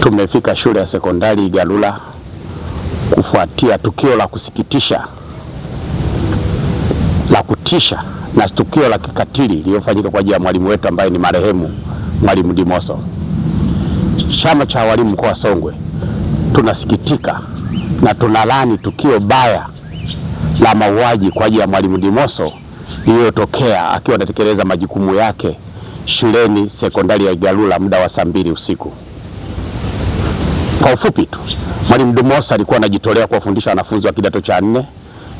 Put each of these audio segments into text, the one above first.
Tumefika shule ya sekondari Igalula kufuatia tukio la kusikitisha, la kutisha na tukio la kikatili lililofanyika kwa ajili ya mwalimu wetu ambaye ni marehemu Mwalimu Dimoso. Chama cha walimu mkoa wa Songwe tunasikitika na tunalaani tukio baya la mauaji kwa ajili ya Mwalimu Dimoso lililotokea akiwa anatekeleza majukumu yake shuleni sekondari ya Igalula muda wa saa 2 usiku. Kwa ufupi tu, Mwalimu Dimoso alikuwa anajitolea kuwafundisha wanafunzi wa kidato cha 4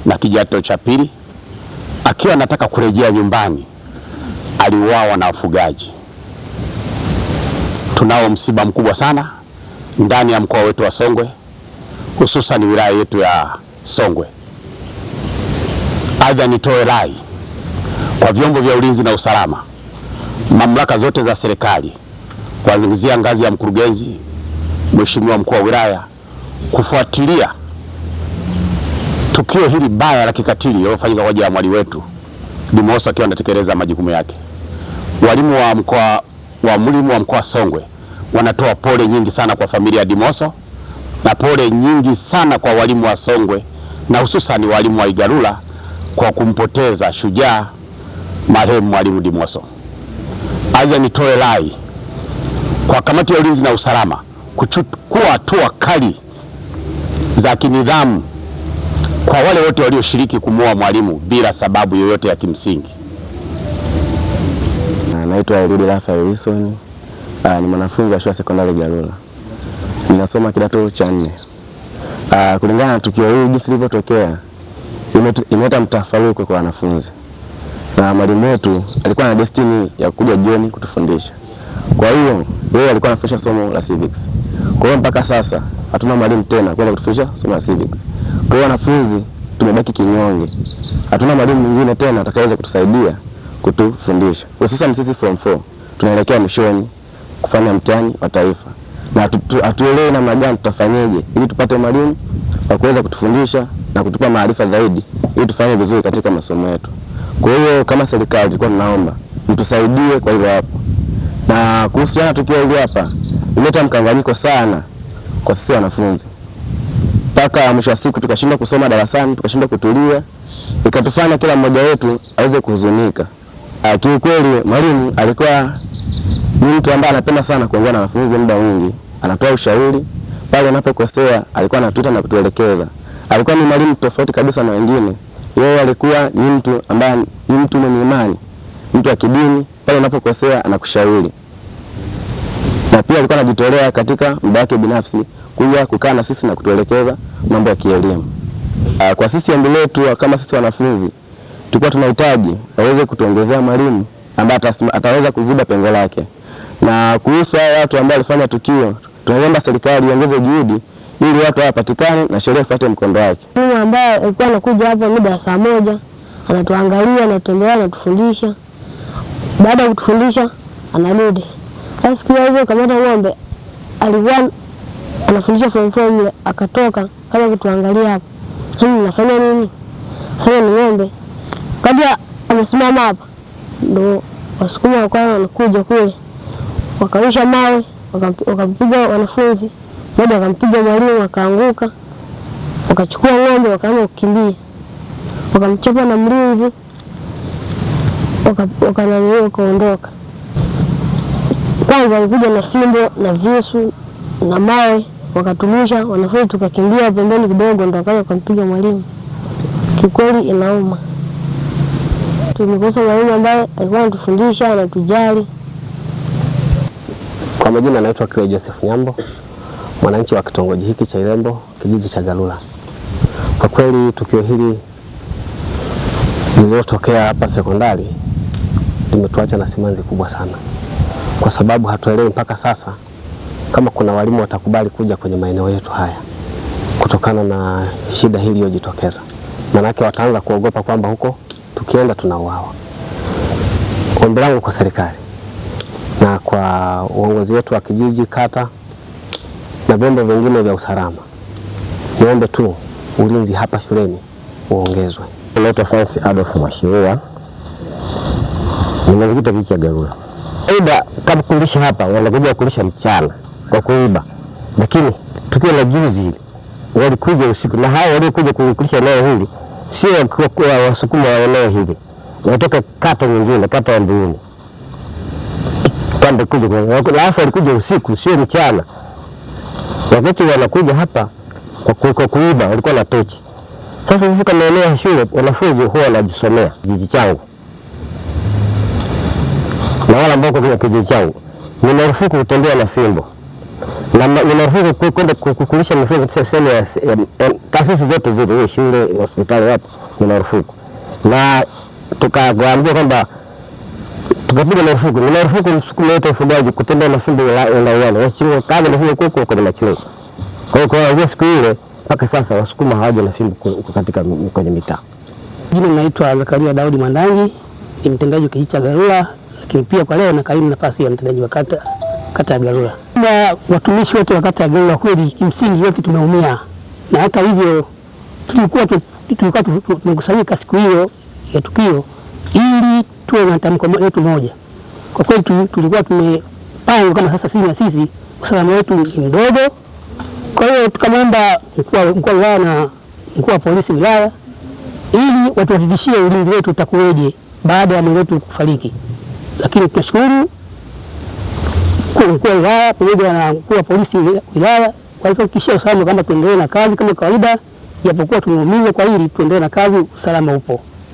na kidato cha 2. Akiwa anataka kurejea nyumbani, aliuawa na wafugaji. Tunao msiba mkubwa sana ndani ya mkoa wetu wa Songwe, hususan wilaya yetu ya Songwe. Aidha, nitoe rai kwa vyombo vya ulinzi na usalama, mamlaka zote za serikali, kuanzia ngazi ya mkurugenzi, mheshimiwa mkuu wa wilaya, kufuatilia tukio hili baya la kikatili lililofanyika kwa ajili ya mwalimu wetu Dimoso akiwa anatekeleza majukumu yake. Walimu wa mkoa wa Songwe wanatoa pole nyingi sana kwa familia ya Dimoso na pole nyingi sana kwa walimu wa Songwe na hususan walimu wa Igalula kwa kumpoteza shujaa marehemu Mwalimu Dimoso. Aidha, nitoe rai kwa kamati ya ulinzi na usalama kuchukua hatua kali za kinidhamu kwa wale wote walioshiriki kumuua mwalimu bila sababu yoyote ya kimsingi. Naitwa Eliud Rafael Wilson, ni mwanafunzi wa shule ya sekondari Igalula. Ninasoma kidato cha 4. Kulingana na tukio hili jinsi lilivyotokea, imeleta mtafaruku kwa wanafunzi. Na mwalimu wetu alikuwa na destiny ya kuja jioni kutufundisha. Kwa hiyo yeye alikuwa anafundisha somo la civics. Kwa hiyo mpaka sasa hatuna mwalimu tena kwenda kutufundisha somo la civics. Kwa hiyo wanafunzi tumebaki kinyonge. Hatuna mwalimu mwingine tena atakayeweza kutusaidia kutufundisha. Hususan sisi form 4 tunaelekea mwishoni kufanya mtihani wa taifa. Na hatuelewi namna gani tutafanyaje ili tupate mwalimu wa kuweza kutufundisha na kutupa maarifa zaidi ili tufanye vizuri katika masomo yetu. Kwa hiyo kama serikali tulikuwa tunaomba mtusaidie kwa hilo hapo. Na kuhusiana tukio hili hapa, ileta mkanganyiko sana kwa sisi wanafunzi. Mpaka mwisho wa siku tukashindwa kusoma darasani, tukashindwa kutulia, ikatufanya kila mmoja wetu aweze kuhuzunika. Kiukweli mwalimu alikuwa ni mtu ambaye anapenda sana kuongea na wanafunzi muda mwingi, anatoa ushauri pale anapokosea, alikuwa anatuita na kutuelekeza. Alikuwa ni mwalimu tofauti kabisa na wengine. Yeye alikuwa ni mtu ambaye ni mtu mwenye imani, mtu wa kidini, pale unapokosea anakushauri. Na pia alikuwa anajitolea katika muda wake binafsi kuja kukaa na sisi na kutuelekeza mambo ya kielimu. Kwa sisi ombi letu kama sisi wanafunzi, tulikuwa tunahitaji aweze kutuongezea mwalimu ambaye ataweza kuziba pengo lake. Na kuhusu hao watu ambao walifanya tukio, tunaomba serikali iongeze juhudi ili watu wapatikane na sheria ifuate mkondo wake. Mwalimu ambaye alikuwa anakuja hapa muda saa 1, anatuangalia, anatembea, anatufundisha. Baada ya kutufundisha anarudi. Siku hiyo kamata ng'ombe alikuwa anafundisha form 4 akatoka kama kutuangalia hapa. Mimi nafanya nini? Sasa ni ng'ombe. Kabla amesimama hapa ndo wasukuma wanakuja kule. Wakarusha mawe, wakampiga wanafunzi. Mmoja akampiga mwalimu akaanguka. Wakachukua ng'ombe wakaanza kukimbia. Wakamchapa na mlinzi. Wakaondoka. Kwanza walikuja na fimbo na visu na mawe, wakatumisha wanafunzi, tukakimbia pembeni kidogo ndo akaja kumpiga mwalimu. Kikweli inauma. Tumekosa mwalimu ambaye alikuwa anatufundisha, anatujali. Kwa majina anaitwa Kiwe Joseph Nyambo, mwananchi wa kitongoji hiki cha Irembo, kijiji cha Galula. Kwa kweli tukio hili lililotokea hapa sekondari limetuacha na simanzi kubwa sana, kwa sababu hatuelewi mpaka sasa kama kuna walimu watakubali kuja kwenye maeneo yetu haya kutokana na shida hii iliyojitokeza. Manake wataanza kuogopa kwamba huko tukienda tunauawa. Ombi langu kwa serikali na kwa uongozi wetu wa kijiji, kata na vyombo vingine vya usalama, niombe tu ulinzi hapa shuleni uongezwe. Naitwa Francis Adolf Mwashiwa, nimekuja kijiji cha Galula. Aidha kama kulisha hapa wanakuja kulisha mchana kwa kuiba. Lakini tukio la juzi hili walikuja usiku, na hao waliokuja kukulisha eneo hili sio Wasukuma wa eneo hili, wanatoka kata nyingine, kata ya Mbuyuni kwamba kuja, alafu walikuja usiku, sio mchana. Wakati wanakuja hapa kwa kuiba, walikuwa na tochi. Sasa kufika maeneo ya shule, wanafunzi huwa wanajisomea kijiji changu, na wale ambao kwa kijiji changu ni marufuku kutembea na fimbo, na ni marufuku kwenda kukulisha mifugo sehemu ya taasisi zote zile, shule, hospitali, wapi, ni marufuku. Na tukawaambia kwamba tukapiga marufuku, ni marufuku Msukuma yote ufugaji kutembea na fimbo na uwani, wasio kaga na fimbo kuko kwa machungu. Kwa hiyo kuanzia siku ile mpaka sasa Wasukuma hawaja na fimbo katika kwenye mitaa. Jina naitwa Zakaria Daudi Mwandangi, ni mtendaji wa kijiji cha Galula, lakini pia kwa leo nakaimu nafasi ya mtendaji wa kata ya Galula. Na watumishi wote wa kata ya Galula kweli kimsingi wote tumeumia, na hata hivyo tulikuwa tumekusanyika siku hiyo ya tukio ili tuwe na tamko letu moja. Kwa kweli tulikuwa tumepanga kama sasa sisi usalama wetu ni mdogo. Kwa hiyo tukamwomba mkuu wa wilaya na mkuu wa polisi wilaya ili watuhakikishie ulinzi wetu utakuweje baada ya mwenzetu kufariki. Lakini tunashukuru mkuu wa wilaya pamoja na mkuu wa polisi wilaya walituhakikishia usalama kama tuendelee na kazi kama kawaida, japokuwa tumeumizwa, kwa hili tuendelee na kazi, usalama upo.